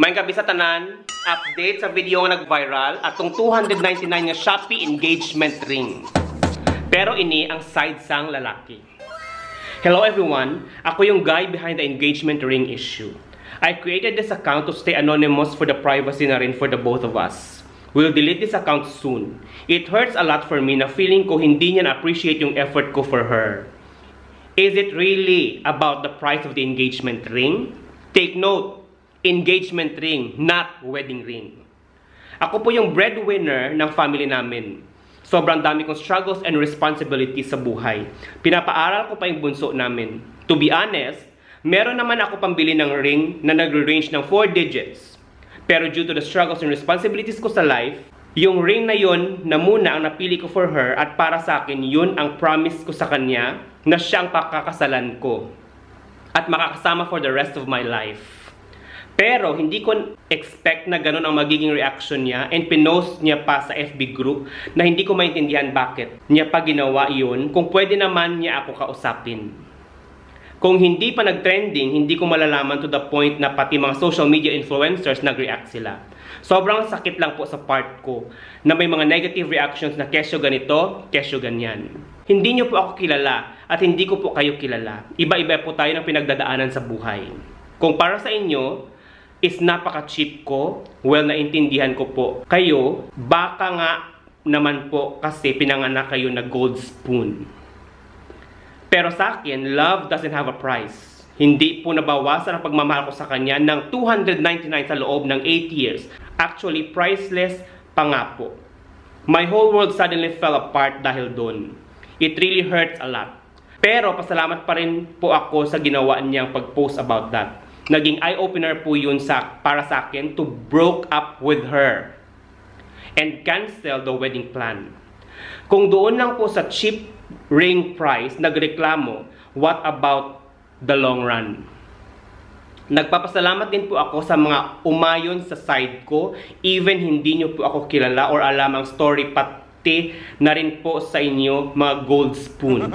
May gabi sa tanan, update sa video nga nag-viral atong 299 nga Shopee engagement ring. Pero ini ang side sang lalaki. Hello everyone, ako yung guy behind the engagement ring issue. I created this account to stay anonymous for the privacy na rin for the both of us. We'll delete this account soon. It hurts a lot for me na feeling ko hindi niya na-appreciate yung effort ko for her. Is it really about the price of the engagement ring? Take note, engagement ring, not wedding ring. Ako po yung breadwinner ng family namin. Sobrang dami kong struggles and responsibilities sa buhay. Pinapaaral ko pa yung bunso namin. To be honest, meron naman ako pambili ng ring na nagre-range ng 4 digits. Pero due to the struggles and responsibilities ko sa life, yung ring na yun na muna ang napili ko for her at para sa akin yun ang promise ko sa kanya na siya ang pakakasalan ko at makakasama for the rest of my life. Pero hindi ko expect na ganun ang magiging reaction niya and pinost niya pa sa FB group na hindi ko maintindihan bakit niya pa ginawa yun kung pwede naman niya ako kausapin. Kung hindi pa nag-trending, hindi ko malalaman to the point na pati mga social media influencers nag-react sila. Sobrang sakit lang po sa part ko na may mga negative reactions na kesyo ganito, kesyo ganyan. Hindi niyo po ako kilala at hindi ko po kayo kilala. Iba-iba po tayo ng pinagdadaanan sa buhay. Kung para sa inyo is napaka-cheap ko, well, naintindihan ko po. Kayo, baka nga naman po kasi pinanganak kayo na gold spoon. Pero sa akin, love doesn't have a price. Hindi po nabawasan ang pagmamahal ko sa kanya ng 299 sa loob ng 8 years. Actually, priceless pa nga po. My whole world suddenly fell apart dahil doon. It really hurts a lot. Pero pasalamat pa rin po ako sa ginawa niyang pag-post about that. Naging eye-opener po yun para sa akin to broke up with her and cancel the wedding plan. Kung doon lang po sa cheap ring price nagreklamo, what about the long run? Nagpapasalamat din po ako sa mga umayon sa side ko, even hindi nyo po ako kilala or alam ang story, pati na rin po sa inyo mga gold spoon.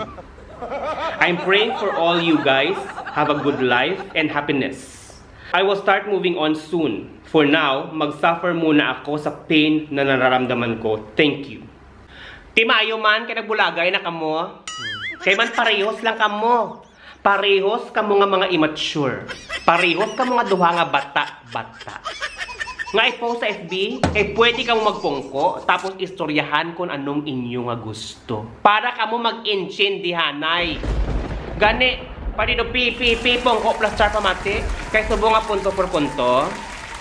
I'm praying for all you guys, have a good life and happiness. I will start moving on soon. For now, mag-suffer muna ako sa pain na nararamdaman ko. Thank you. Di maayo man, kaya nagbulagay na kamo. Kaya man parehos lang kamo. Parehos kamo nga mga immature. Parehos kamo nga duha nga bata-bata. Nga i-post sa FB, kaya pwede kamo magpungko, tapos istoryahan kung anong inyo nga gusto. Para kamo mag-inchindihanay. Gani, pwede do pungko plus char pamati, kaya subo nga punto por punto,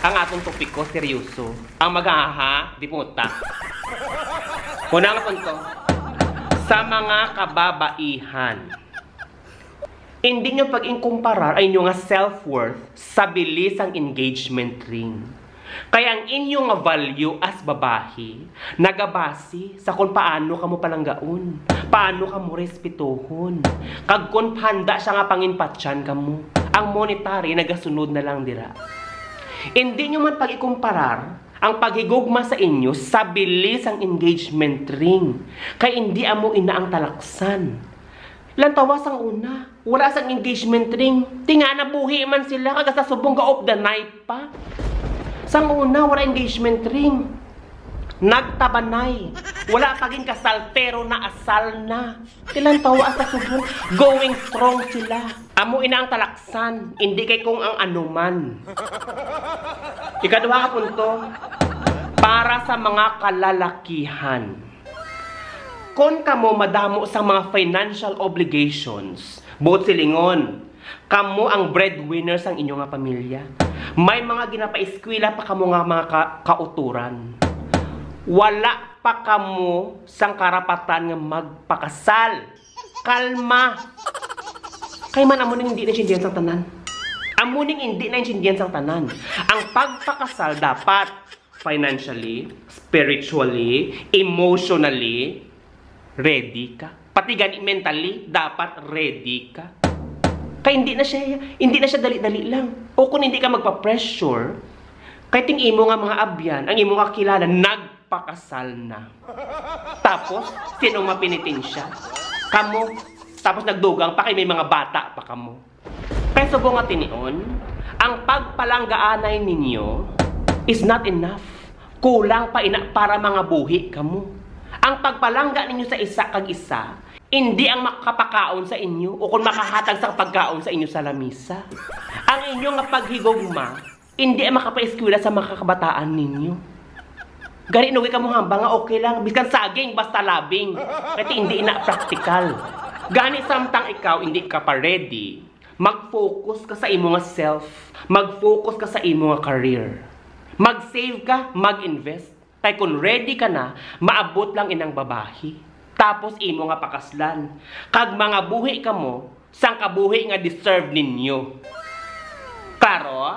ang atong topiko seryoso. Ang mag-ahaha, di puta. Unang punto, sa mga kababaihan, hindi nyo pag-inkumparar ay inyong self-worth sa bilis ang engagement ring. Kaya ang inyong value as babae, nagabasi sa kung paano ka mo palanggaon, paano ka mo respetuhon, kag kung handa siya nga panginpatyan ka mo, ang monetary nagasunod na lang dira. Hindi nyo man pag-ikumparar ang paghigugma sa inyo sa bilis ang engagement ring. Kaya hindi amo ina ang talaksan. Lantawas ang una. Wala sang engagement ring. Tinga na buhi man sila kaga sa subong of the night pa. Sang una, wala engagement ring. Nagtabanay. Wala paging kasal pero na asal na. Tilantawa sa subong. Going strong sila. Amo ina ang talaksan. Hindi kay kung ang anuman. Ikaduha ka punto. Para sa mga kalalakihan. Kung kamo madamo sa mga financial obligations, buot silingon, kamo ang breadwinner sang inyong nga pamilya. May mga ginapa-eskwela pa kamo nga mga kauturan. Wala pa kamo sang karapatan nga magpakasal. Kalma. Kay man amuning hindi na sindihan sang tanan. Amuning hindi na sindihan sang tanan. Ang pagpakasal dapat financially, spiritually, emotionally, ready ka. Pati gani mentally, dapat ready ka. Kaya hindi na siya dali-dali lang. O kung hindi ka magpa-pressure, kaya ting imo nga mga abyan, ang imo nga kilala, nagpakasal na. Tapos, sino mapinitin siya? Kamo. Tapos nagdugang pa kay may mga bata pa kamo. Kaya subong nga tinion, ang pagpalanggaanay ninyo is not enough. Kulang pa ina para mga buhi kamo. Ang pagpalangga ninyo sa isa kag isa, hindi ang makapakaon sa inyo o kung makahatag sa pagkaon sa inyo sa lamisa. Ang inyong paghigugma, hindi ang makapaeskwela sa mga kabataan ninyo. Gari nuwi ka mo hamba nga okay lang, biskan saging basta labing. Kasi hindi na practical. Gani samtang ikaw hindi ka pa ready, mag-focus ka sa imo nga self, mag-focus ka sa imo nga career. Mag-save ka, mag-invest. Kaya kung ready ka na, maabot lang inang babahi. Tapos imo nga pakaslan. Kag mga buhi ka mo, sang kabuhi nga deserve ninyo. Klaro?